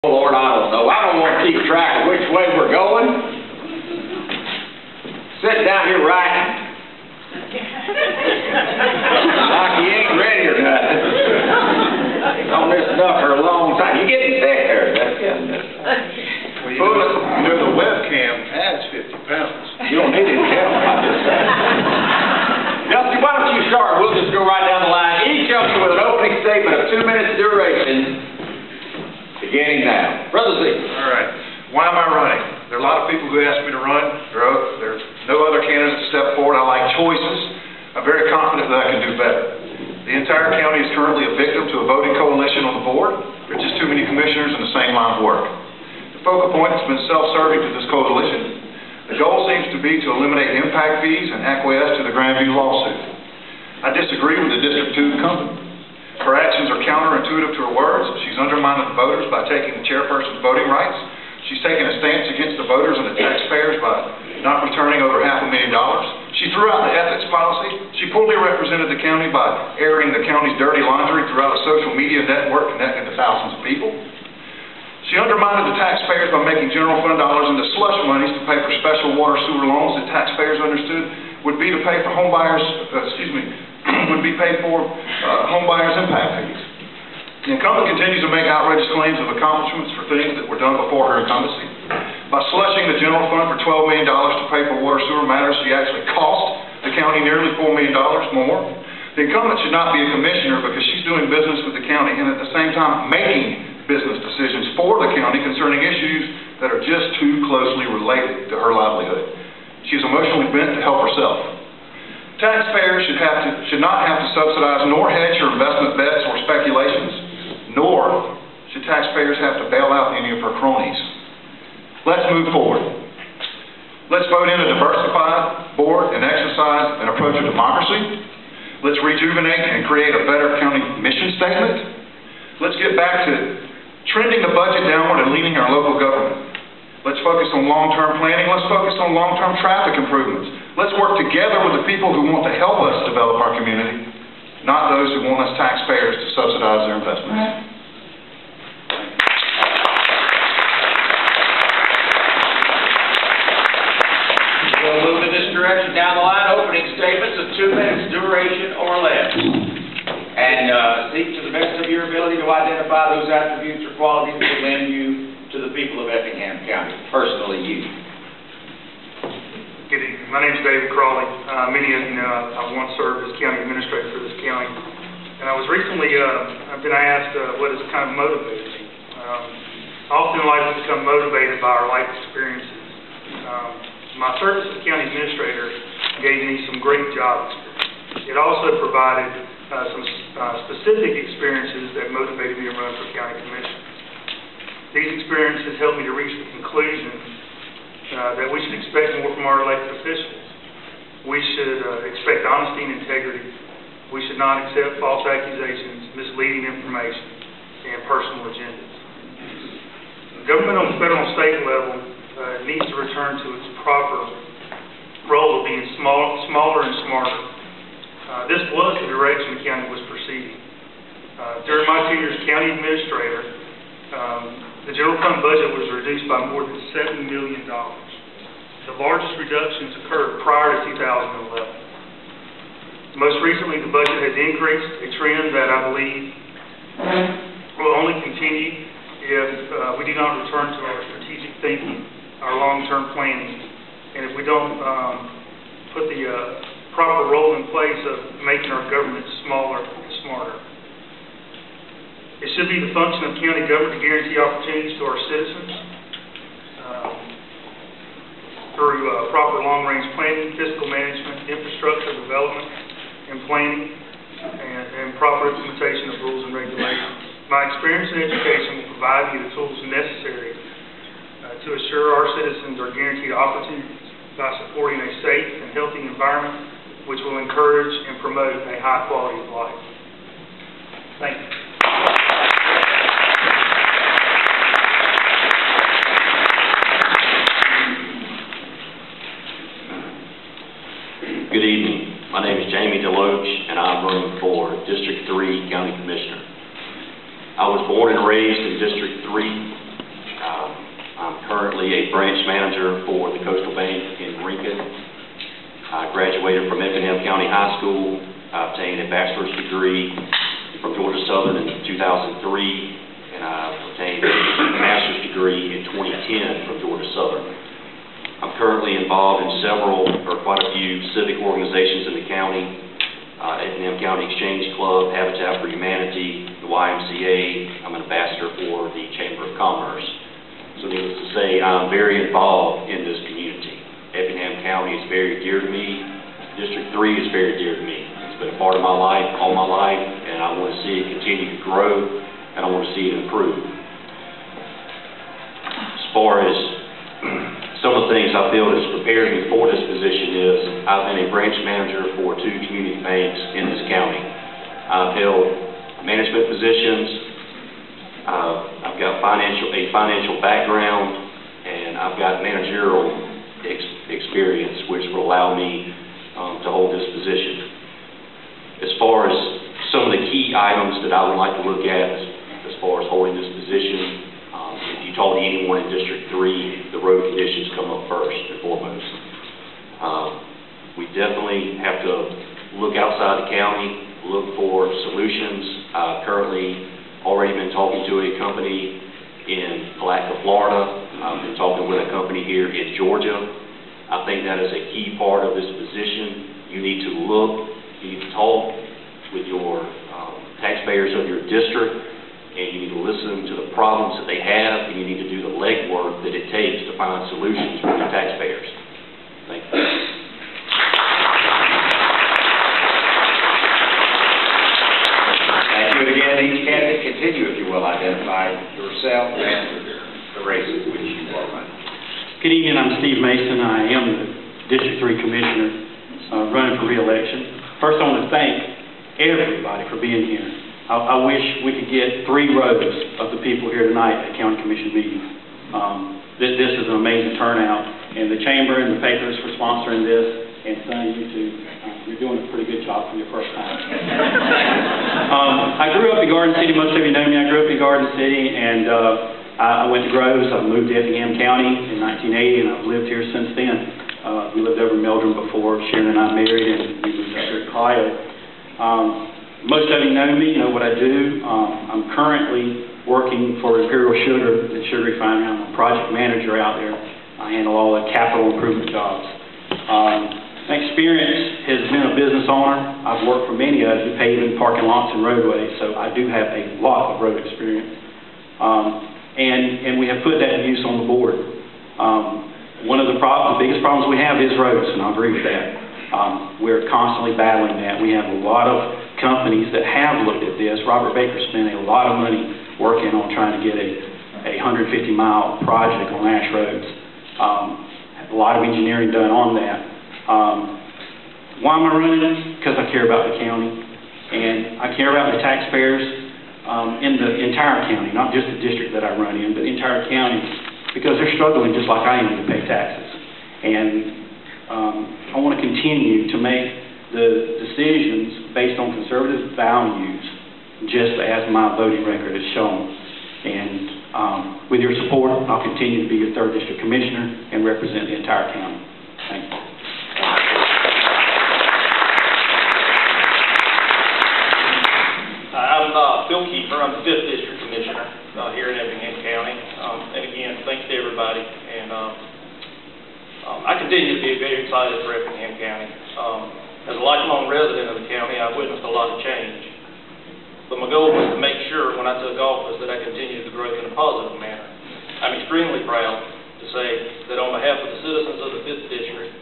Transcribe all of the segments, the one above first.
Lord, I don't know. I don't want to keep track of which way we're going. Sitting down here writing. Like you ain't ready or nothing. On this stuff for a long time. You getting thick there. Well, you know the webcam adds 50 pounds. You don't need any help. I'm just saying. Dusty, why don't you start? We'll just go right down the line. Each of you with an opening statement of 2 minutes duration. Beginning now. Brother Z. All right. Why am I running? There are a lot of people who ask me to run. There's no other candidates to step forward. I like choices. I'm very confident that I can do better. The entire county is currently a victim to a voting coalition on the board. There are just too many commissioners in the same line of work. The focal point has been self-serving to this coalition. The goal seems to be to eliminate impact fees and acquiesce to the Grandview lawsuit. I disagree with the District 2 incumbent. Her actions are counterintuitive to her words. She's undermining the voters by taking the chairperson's voting rights. She's taking a stance against the voters and the taxpayers by not returning over $500,000. She threw out the ethics policy. She poorly represented the county by airing the county's dirty laundry throughout a social media network connecting to thousands of people. She undermined the taxpayers by making general fund dollars into slush monies to pay for special water sewer loans that taxpayers understood would be to pay for home buyers, home buyers' impact fees. The incumbent continues to make outrageous claims of accomplishments for things that were done before her incumbency. By slushing the general fund for $12 million to pay for water sewer matters, she actually cost the county nearly $4 million more. The incumbent should not be a commissioner because she's doing business with the county and at the same time making business decisions for the county concerning issues that are just too closely related to her livelihood. She's emotionally bent to help herself. Taxpayers should not have to subsidize nor hedge her investment bets or speculations, nor should taxpayers have to bail out any of her cronies. Let's move forward. Let's vote in a diversified board and exercise an approach of democracy. Let's rejuvenate and create a better county mission statement. Let's get back to trending the budget downward and leading our local government. Let's focus on long-term planning. Let's focus on long-term traffic improvements. Let's work together with the people who want to help us develop our community, not those who want us taxpayers to subsidize their investments. We'll move in this direction down the line. Opening statements of 2 minutes duration or less. And seek to the best of your ability to identify those attributes or qualities that lend you to the people of Effingham County, personally you. Good evening. My name is David Crawley. Many of you know I once served as county administrator for this county. And I was recently, I've been asked what has kind of motivated me. Often in life we become motivated by our life experiences. My service as county administrator gave me some great job experience. It also provided some specific experiences that motivated me to run for county commission. These experiences helped me to reach the conclusion that we should expect more from our elected officials. We should expect honesty and integrity. We should not accept false accusations, misleading information, and personal agendas. Government on the federal and state level needs to return to its proper role of being smaller and smarter. This was the direction the county was proceeding. During my tenure as county administrator, the general fund budget was reduced by more than $7 million. The largest reductions occurred prior to 2011. Most recently, the budget has increased, a trend that I believe will only continue if we do not return to our strategic thinking, our long-term planning, and if we don't put the proper role in place of making our government smaller and smarter. It should be the function of county government to guarantee opportunities to our citizens through proper long-range planning, fiscal management, infrastructure development and planning, and proper implementation of rules and regulations. My experience in education will provide me the tools necessary to assure our citizens are guaranteed opportunities by supporting a safe and healthy environment which will encourage and promote a high quality of life. Thank you. Good evening. My name is Jamie Deloach, and I'm running for District 3 County Commissioner. I was born and raised in District 3 currently a branch manager for the Coastal Bank in Rincon. I graduated from Effingham County High School. I obtained a bachelor's degree from Georgia Southern in 2003, and I obtained a master's degree in 2010 from Georgia Southern. I'm currently involved in quite a few civic organizations in the county. Effingham County Exchange Club, Habitat for Humanity, the YMCA. I'm an ambassador for the Chamber of Commerce. So needless to say, I'm very involved in this community. Effingham County is very dear to me. District 3 is very dear to me. It's been a part of my life all my life, and I want to see it continue to grow, and I want to see it improve. As far as some of the things I feel has prepared me for this position is I've been a branch manager for 2 community banks in this county. I've held management positions. I've got a financial background, and I've got managerial experience, which will allow me to hold this position. As far as some of the key items that I would like to look at as far as holding this position, if you talk to anyone in District 3, the road conditions come up first and foremost. We definitely have to look outside the county, look for solutions. I've currently already been talking to a company in Palatka, Florida. I've been talking with a company here in Georgia. I think that is a key part of this position. You need to look, you need to talk with your taxpayers of your district, and you need to listen to the problems that they have, and you need to do the legwork that it takes to find solutions for your taxpayers. Thank you. Thank you. And again, each candidate continue, if you will, identify yourself and the race in which you are running. Good evening. I'm Steve Mason. I am the District 3 Commissioner running for re-election. First, I want to thank everybody for being here. I wish we could get 3 rows of the people here tonight at County Commission meetings. This is an amazing turnout, and the Chamber and the papers for sponsoring this, and Sonny, you too. You're doing a pretty good job for your first time. I grew up in Garden City. Most of you know me. I grew up in Garden City, and I went to Groves. I moved to Effingham County in 1980, and I've lived here since then. We lived over in Meldrum before Sharon and I married, and we moved up here to Clio. Most of you know me, you know what I do. I'm currently working for Imperial Sugar, the sugar refinery. I'm a project manager out there. I handle all the capital improvement jobs. My experience has been a business owner. I've worked for many of you, paving, parking lots, and roadways, so I do have a lot of road experience. And we have put that to use on the board. One of the biggest problems we have is roads, and I agree with that. We're constantly battling that. We have a lot of companies that have looked at this. Robert Baker spent a lot of money working on trying to get a 150-mile project on Ash Roads. A lot of engineering done on that. Why am I running? Because I care about the county, and I care about the taxpayers in the entire county, not just the district that I run in, but the entire county, because they're struggling just like I am to pay taxes. And I want to continue to make the decisions based on conservative values, just as my voting record has shown. And with your support, I'll continue to be your 3rd District Commissioner and represent the entire county. Thank you. I'm Phil Kiefer. I'm the 5th District Commissioner here in Effingham County. And again, thanks to everybody. And I continue to be very excited for Effingham County. As a lifelong resident of the county, I've witnessed a lot of change. But my goal was to make sure when I took office that I continued to grow in a positive manner. I'm extremely proud to say that on behalf of the citizens of the 5th District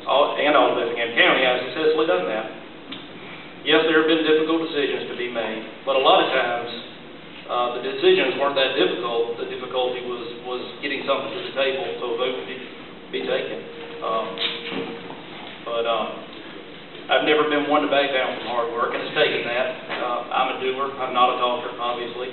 and all of Effingham County, I've successfully done that. Yes, there have been difficult decisions to be made, but a lot of times the decisions weren't that difficult. The difficulty was getting something to the table so a vote could be taken. I've never been one to back down from hard work, and it's taken that. I'm a doer. I'm not a talker, obviously.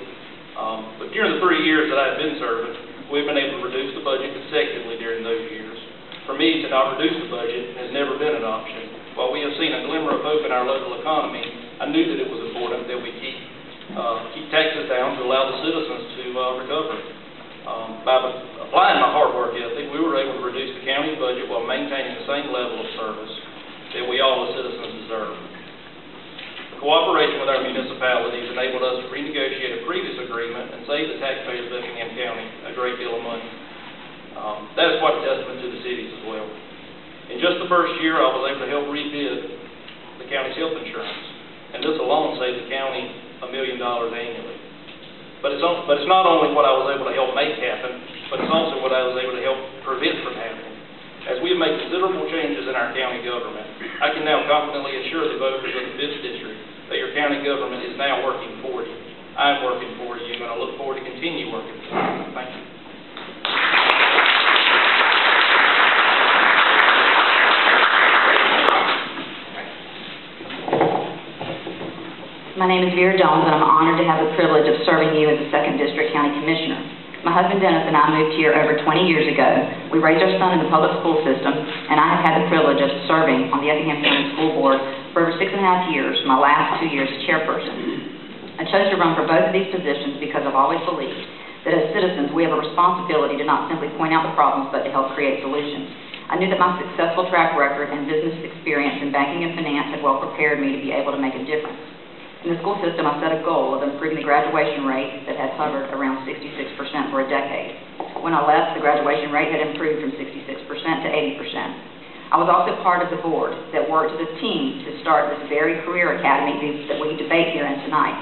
But during the 3 years that I've been serving, we've been able to reduce the budget consecutively during those years. For me, to not reduce the budget has never been an option. While we have seen a glimmer of hope in our local economy, I knew that it was important that we keep taxes down to allow the citizens to recover. By applying my hard work ethic, we were able to reduce the county's budget while maintaining the same level of service that we all as citizens deserve. Cooperation with our municipalities enabled us to renegotiate a previous agreement and save the taxpayers of Effingham County a great deal of money. That is quite a testament to the cities as well. In just the first year, I was able to help rebid the county's health insurance, and this alone saved the county $1 million annually. But it's not only what I was able to help make happen, but it's also what I was able to help prevent from happening. As we have made considerable changes in our county government, I can now confidently assure the voters of the 5th District that your county government is now working for you. I'm working for you, and I look forward to continue working for you. Thank you. My name is Vera Jones, and I'm honored to have the privilege of serving you as the 2nd District County Commissioner. My husband Dennis and I moved here over 20 years ago. We raised our son in the public school system, and I have had the privilege of serving on the Effingham County School Board for over 6.5 years, my last 2 years as chairperson. I chose to run for both of these positions because I've always believed that as citizens we have a responsibility to not simply point out the problems, but to help create solutions. I knew that my successful track record and business experience in banking and finance had well prepared me to be able to make a difference. In the school system, I set a goal of improving the graduation rate that had hovered around 66% for a decade. When I left, the graduation rate had improved from 66% to 80%. I was also part of the board that worked as a team to start this very career academy that we debate here tonight.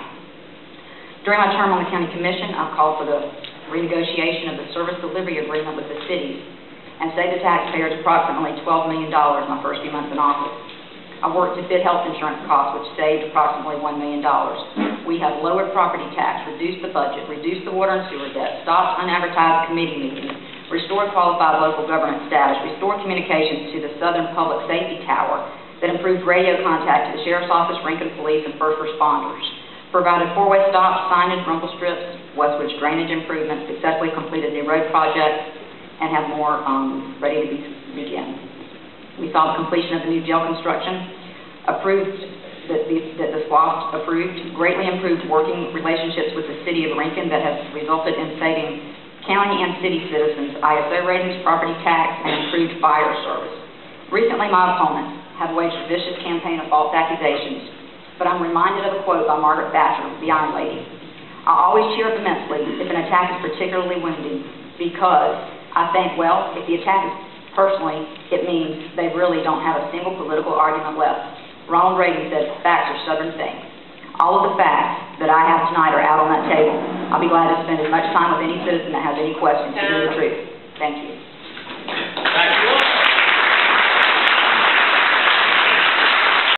During my term on the County Commission, I called for the renegotiation of the service delivery agreement with the cities and saved the taxpayers approximately $12 million in my first few months in office. I worked to bid health insurance costs, which saved approximately $1 million. We have lowered property tax, reduced the budget, reduced the water and sewer debt, stopped unadvertised committee meetings, restored qualified local government status, restored communications to the Southern Public Safety Tower that improved radio contact to the Sheriff's Office, Rankin Police, and first responders, provided four-way stops, signage, rumble strips, Westwood's drainage improvements, successfully completed new road projects, and have more ready to begin. We saw the completion of the new jail construction, that the SWAS approved, greatly improved working relationships with the city of Rankin that has resulted in saving county and city citizens ISO ratings, property tax, and improved fire service. Recently, my opponents have waged a vicious campaign of false accusations, but I'm reminded of a quote by Margaret Thatcher, the Iron Lady. I always cheer up immensely if an attack is particularly wounding, because I think, well, if the attack is personally, it means they really don't have a single political argument left. Ronald Reagan said, facts are stubborn things. All of the facts that I have tonight are out on that table. I'll be glad to spend as much time with any citizen that has any questions to do the truth. Thank you.